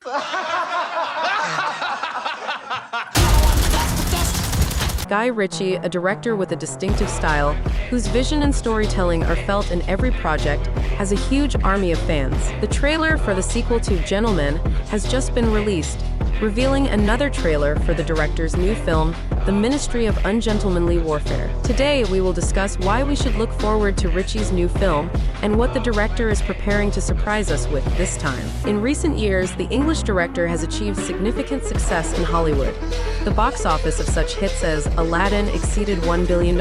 Guy Ritchie, a director with a distinctive style, whose vision and storytelling are felt in every project, has a huge army of fans. The trailer for the sequel to Gentleman has just been released, revealing another trailer for the director's new film, The Ministry of Ungentlemanly Warfare. Today, we will discuss why we should look forward to Ritchie's new film and what the director is preparing to surprise us with this time. In recent years, the English director has achieved significant success in Hollywood. The box office of such hits as Aladdin exceeded $1 billion,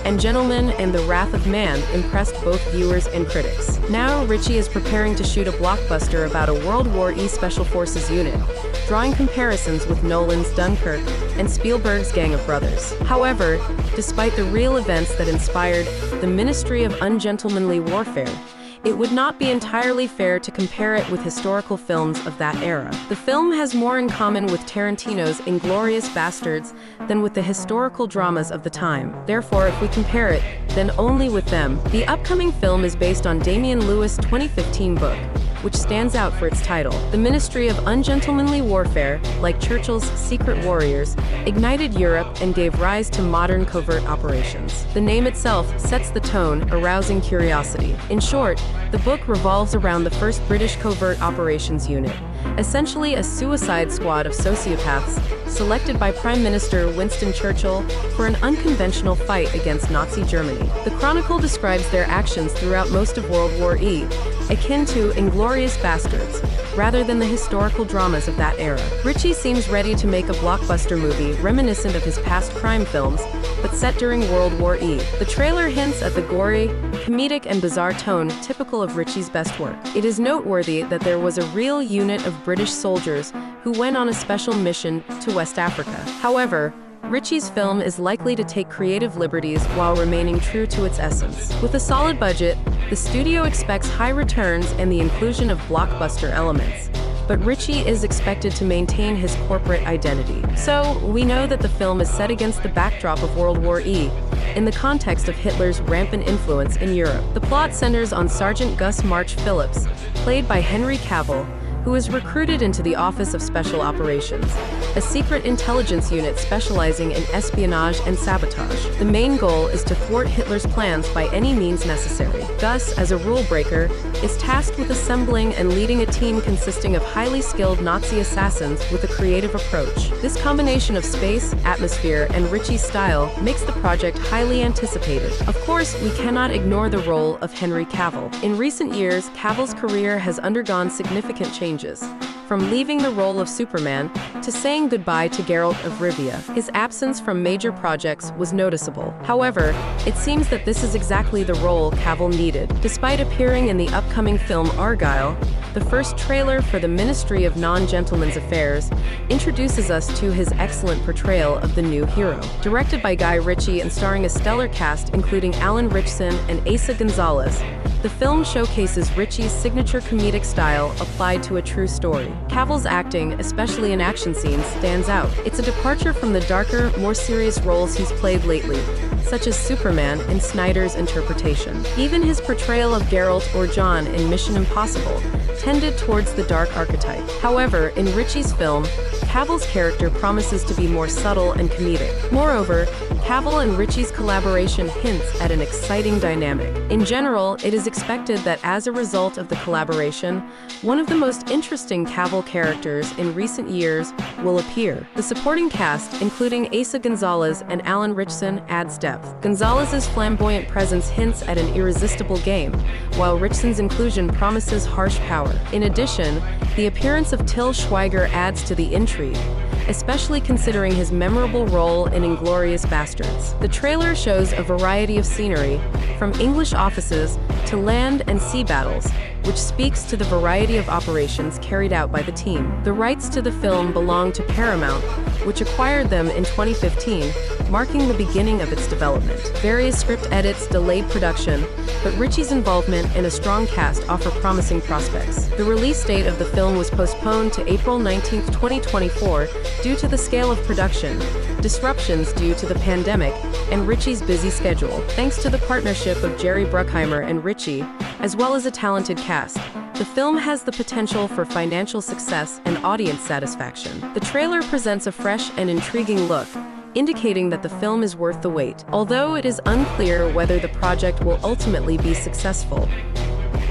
and Gentleman and The Wrath of Man impressed both viewers and critics. Now, Ritchie is preparing to shoot a blockbuster about a World War I Special Forces unit, drawing comparisons with Nolan's Dunkirk and Spielberg's Gang of Brothers. However, despite the real events that inspired The Ministry of Ungentlemanly Warfare, it would not be entirely fair to compare it with historical films of that era. The film has more in common with Tarantino's Inglourious Basterds than with the historical dramas of the time. Therefore, if we compare it, then only with them. The upcoming film is based on Damian Lewis' 2015 book, which stands out for its title. The Ministry of Ungentlemanly Warfare, like Churchill's Secret Warriors, ignited Europe and gave rise to modern covert operations. The name itself sets the tone, arousing curiosity. In short, the book revolves around the first British covert operations unit, essentially a suicide squad of sociopaths selected by Prime Minister Winston Churchill for an unconventional fight against Nazi Germany. The chronicle describes their actions throughout most of World War I, akin to Inglourious Basterds, rather than the historical dramas of that era. Ritchie seems ready to make a blockbuster movie reminiscent of his past crime films, but set during World War I. The trailer hints at the gory, comedic and bizarre tone typical of Ritchie's best work. It is noteworthy that there was a real unit of British soldiers who went on a special mission to West Africa. However, Ritchie's film is likely to take creative liberties while remaining true to its essence. With a solid budget, the studio expects high returns and the inclusion of blockbuster elements, but Ritchie is expected to maintain his corporate identity. So, we know that the film is set against the backdrop of World War I, in the context of Hitler's rampant influence in Europe. The plot centers on Sergeant Gus March Phillips, played by Henry Cavill, who is recruited into the Office of Special Operations, a secret intelligence unit specializing in espionage and sabotage. The main goal is to thwart Hitler's plans by any means necessary. Gus, as a rule breaker, is tasked with assembling and leading a team consisting of highly skilled Nazi assassins with a creative approach. This combination of space, atmosphere, and Ritchie's style makes the project highly anticipated. Of course, we cannot ignore the role of Henry Cavill. In recent years, Cavill's career has undergone significant changes, from leaving the role of Superman to saying goodbye to Geralt of Rivia. His absence from major projects was noticeable. However, it seems that this is exactly the role Cavill needed. Despite appearing in the upcoming film Argylle, the first trailer for The Ministry of Non-Gentlemen's Affairs introduces us to his excellent portrayal of the new hero. Directed by Guy Ritchie and starring a stellar cast including Alan Ritchson and Asa Gonzalez, the film showcases Ritchie's signature comedic style applied to a true story. Cavill's acting, especially in action scenes, stands out. It's a departure from the darker, more serious roles he's played lately, such as Superman in Snyder's interpretation. Even his portrayal of Geralt or John in Mission Impossible tended towards the dark archetype. However, in Ritchie's film, Cavill's character promises to be more subtle and comedic. Moreover, Cavill and Ritchie's collaboration hints at an exciting dynamic. In general, it is expected that as a result of the collaboration, one of the most interesting Cavill characters in recent years will appear. The supporting cast, including Asa Gonzalez and Alan Ritchson, adds depth. Gonzalez's flamboyant presence hints at an irresistible game, while Ritchson's inclusion promises harsh power. In addition, the appearance of Til Schweiger adds to the intrigue, especially considering his memorable role in Inglourious Basterds. The trailer shows a variety of scenery, from English offices to land and sea battles, which speaks to the variety of operations carried out by the team. The rights to the film belong to Paramount, which acquired them in 2015, marking the beginning of its development. Various script edits delayed production, but Ritchie's involvement and a strong cast offer promising prospects. The release date of the film was postponed to April 19, 2024, due to the scale of production, disruptions due to the pandemic, and Ritchie's busy schedule. Thanks to the partnership of Jerry Bruckheimer and Ritchie, as well as a talented cast, The film has the potential for financial success and audience satisfaction. The trailer presents a fresh and intriguing look, indicating that the film is worth the wait, although it is unclear whether the project will ultimately be successful.